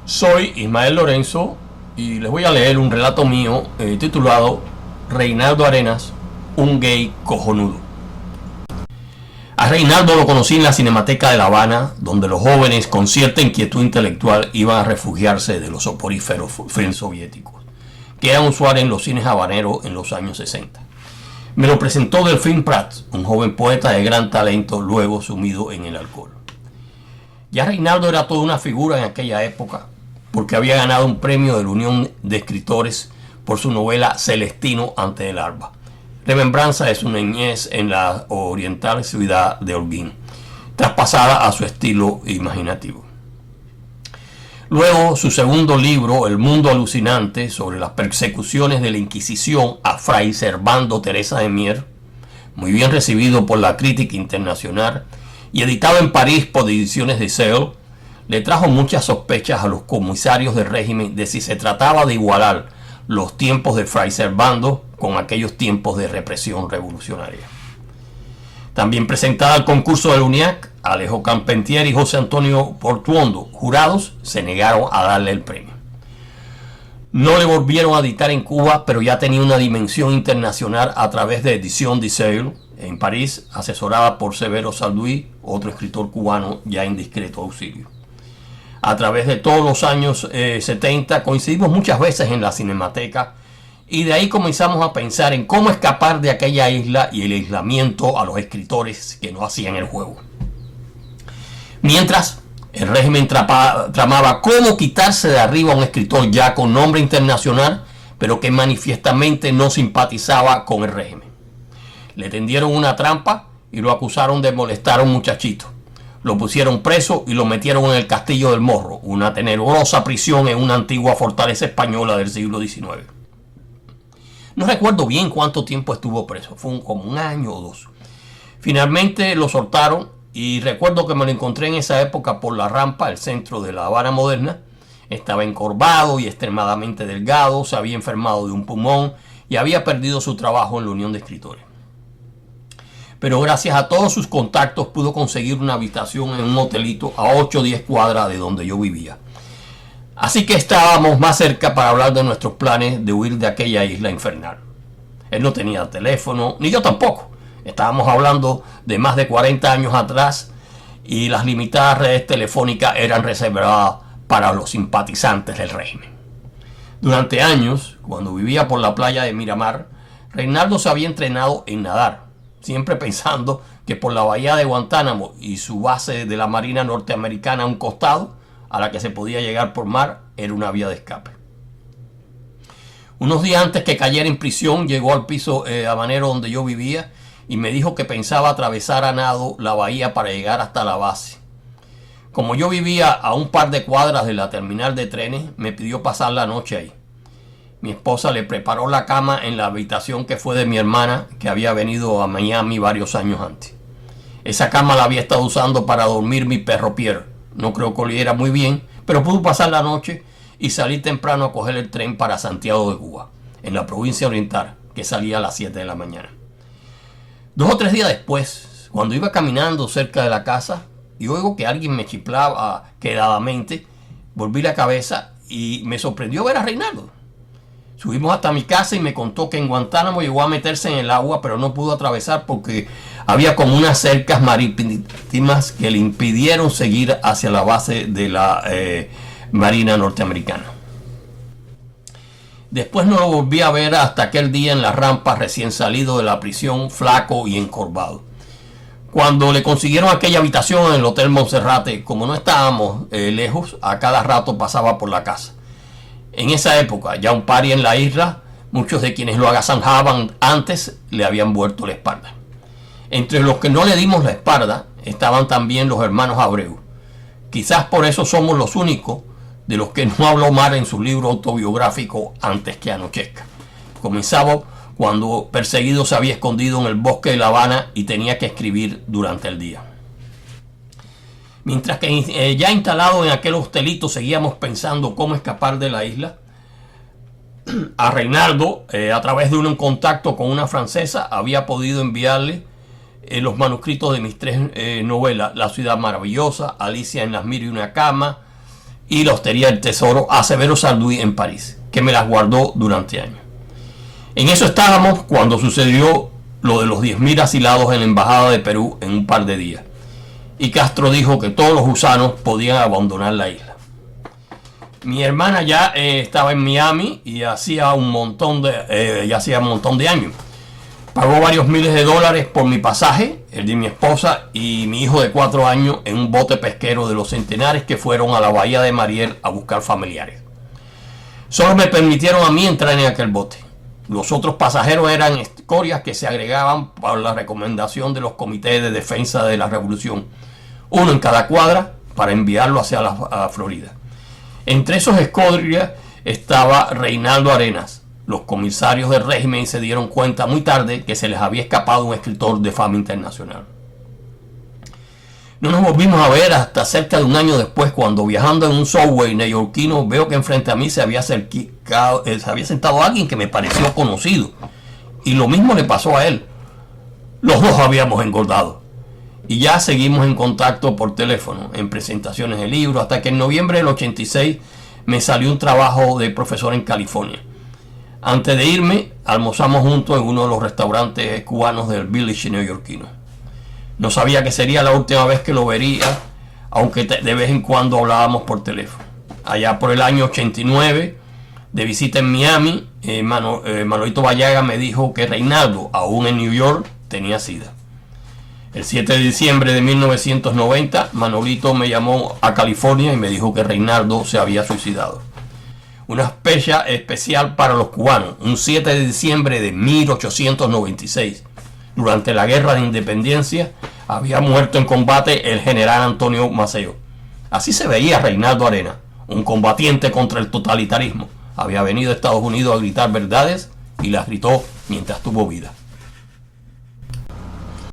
Soy Ismael Lorenzo y les voy a leer un relato mío titulado Reinaldo Arenas, un gay cojonudo. A Reinaldo lo conocí en la Cinemateca de La Habana, donde los jóvenes con cierta inquietud intelectual iban a refugiarse de los soporíferos films soviéticos, que eran usuales en los cines habaneros en los años 60. Me lo presentó Delfín Prats, un joven poeta de gran talento, luego sumido en el alcohol. Ya Reinaldo era toda una figura en aquella época, porque había ganado un premio de la Unión de Escritores por su novela Celestino antes del alba, remembranza de su niñez en la oriental ciudad de Holguín, traspasada a su estilo imaginativo. Luego, su segundo libro, El mundo alucinante, sobre las persecuciones de la Inquisición a Fray Servando Teresa de Mier, muy bien recibido por la crítica internacional y editado en París por Ediciones de Seuil, le trajo muchas sospechas a los comisarios del régimen de si se trataba de igualar los tiempos de Fray Servando con aquellos tiempos de represión revolucionaria. También presentada al concurso del UNIAC, Alejo Carpentier y José Antonio Portuondo, jurados, se negaron a darle el premio. No le volvieron a editar en Cuba, pero ya tenía una dimensión internacional a través de Edición de Seuil, en París, asesorada por Severo Salduí, otro escritor cubano ya en discreto auxilio. A través de todos los años 70 coincidimos muchas veces en la Cinemateca y de ahí comenzamos a pensar en cómo escapar de aquella isla y el aislamiento a los escritores que no hacían el juego. Mientras, el régimen tramaba cómo quitarse de arriba a un escritor ya con nombre internacional, pero que manifiestamente no simpatizaba con el régimen. Le tendieron una trampa y lo acusaron de molestar a un muchachito. Lo pusieron preso y lo metieron en el Castillo del Morro, una tenebrosa prisión en una antigua fortaleza española del siglo XIX. No recuerdo bien cuánto tiempo estuvo preso, fue como un año o dos. Finalmente lo soltaron y recuerdo que me lo encontré en esa época por la Rampa, el centro de La Habana moderna. Estaba encorvado y extremadamente delgado, se había enfermado de un pulmón y había perdido su trabajo en la Unión de Escritores. Pero gracias a todos sus contactos pudo conseguir una habitación en un hotelito a 8 o 10 cuadras de donde yo vivía. Así que estábamos más cerca para hablar de nuestros planes de huir de aquella isla infernal. Él no tenía teléfono, ni yo tampoco. Estábamos hablando de más de 40 años atrás y las limitadas redes telefónicas eran reservadas para los simpatizantes del régimen. Durante años, cuando vivía por la playa de Miramar, Reinaldo se había entrenado en nadar, siempre pensando que por la bahía de Guantánamo y su base de la Marina norteamericana a un costado, a la que se podía llegar por mar, era una vía de escape. Unos días antes que cayera en prisión, llegó al piso habanero donde yo vivía y me dijo que pensaba atravesar a nado la bahía para llegar hasta la base. Como yo vivía a un par de cuadras de la terminal de trenes, me pidió pasar la noche ahí. Mi esposa le preparó la cama en la habitación que fue de mi hermana, que había venido a Miami varios años antes. Esa cama la había estado usando para dormir mi perro Pierre. No creo que oliera muy bien, pero pudo pasar la noche y salir temprano a coger el tren para Santiago de Cuba, en la provincia oriental, que salía a las 7 de la mañana. 2 o 3 días después, cuando iba caminando cerca de la casa y oigo que alguien me chiflaba quedadamente, volví la cabeza y me sorprendió ver a Reinaldo. Subimos hasta mi casa y me contó que en Guantánamo llegó a meterse en el agua, pero no pudo atravesar porque había como unas cercas marítimas que le impidieron seguir hacia la base de la Marina norteamericana. Después no lo volví a ver hasta aquel día en la Rampa, recién salido de la prisión, flaco y encorvado. Cuando le consiguieron aquella habitación en el Hotel Monserrate, como no estábamos lejos, a cada rato pasaba por la casa. En esa época, ya un pari en la isla, muchos de quienes lo agasajaban antes le habían vuelto la espalda. Entre los que no le dimos la espalda estaban también los hermanos Abreu. Quizás por eso somos los únicos de los que no habló mal en su libro autobiográfico Antes que anochezca. Comenzaba cuando perseguido se había escondido en el bosque de La Habana y tenía que escribir durante el día. Mientras que ya instalado en aquel hostelito seguíamos pensando cómo escapar de la isla, a Reinaldo, a través de un contacto con una francesa, había podido enviarle los manuscritos de mis 3 novelas, La ciudad maravillosa, Alicia en las mil y una cama, y la Hostería del Tesoro a Severo Sarduy en París, que me las guardó durante años. En eso estábamos cuando sucedió lo de los 10.000 asilados en la Embajada de Perú en un par de días, y Castro dijo que todos los gusanos podían abandonar la isla. Mi hermana ya estaba en Miami y hacía un montón de años. Pagó varios miles de dólares por mi pasaje, el de mi esposa y mi hijo de 4 años en un bote pesquero de los Centenares que fueron a la bahía de Mariel a buscar familiares. Solo me permitieron a mí entrar en aquel bote. Los otros pasajeros eran escorias que se agregaban por la recomendación de los comités de defensa de la revolución, uno en cada cuadra para enviarlo hacia la Florida. Entre esos escorias estaba Reinaldo Arenas. Los comisarios del régimen se dieron cuenta muy tarde que se les había escapado un escritor de fama internacional. No nos volvimos a ver hasta cerca de un año después, cuando viajando en un subway neoyorquino veo que enfrente a mí se había sentado alguien que me pareció conocido. Y lo mismo le pasó a él. Los dos habíamos engordado. Y ya seguimos en contacto por teléfono, en presentaciones de libros, hasta que en noviembre del 86 me salió un trabajo de profesor en California. Antes de irme, almorzamos juntos en uno de los restaurantes cubanos del Village neoyorquino. No sabía que sería la última vez que lo vería, aunque de vez en cuando hablábamos por teléfono. Allá por el año 89, de visita en Miami, Manolito Vallaga me dijo que Reinaldo, aún en New York, tenía SIDA. El 7 de diciembre de 1990, Manolito me llamó a California y me dijo que Reinaldo se había suicidado. Una fecha especial para los cubanos, un 7 de diciembre de 1896. Durante la Guerra de Independencia había muerto en combate el general Antonio Maceo. Así se veía Reinaldo Arenas, un combatiente contra el totalitarismo. Había venido a Estados Unidos a gritar verdades y las gritó mientras tuvo vida.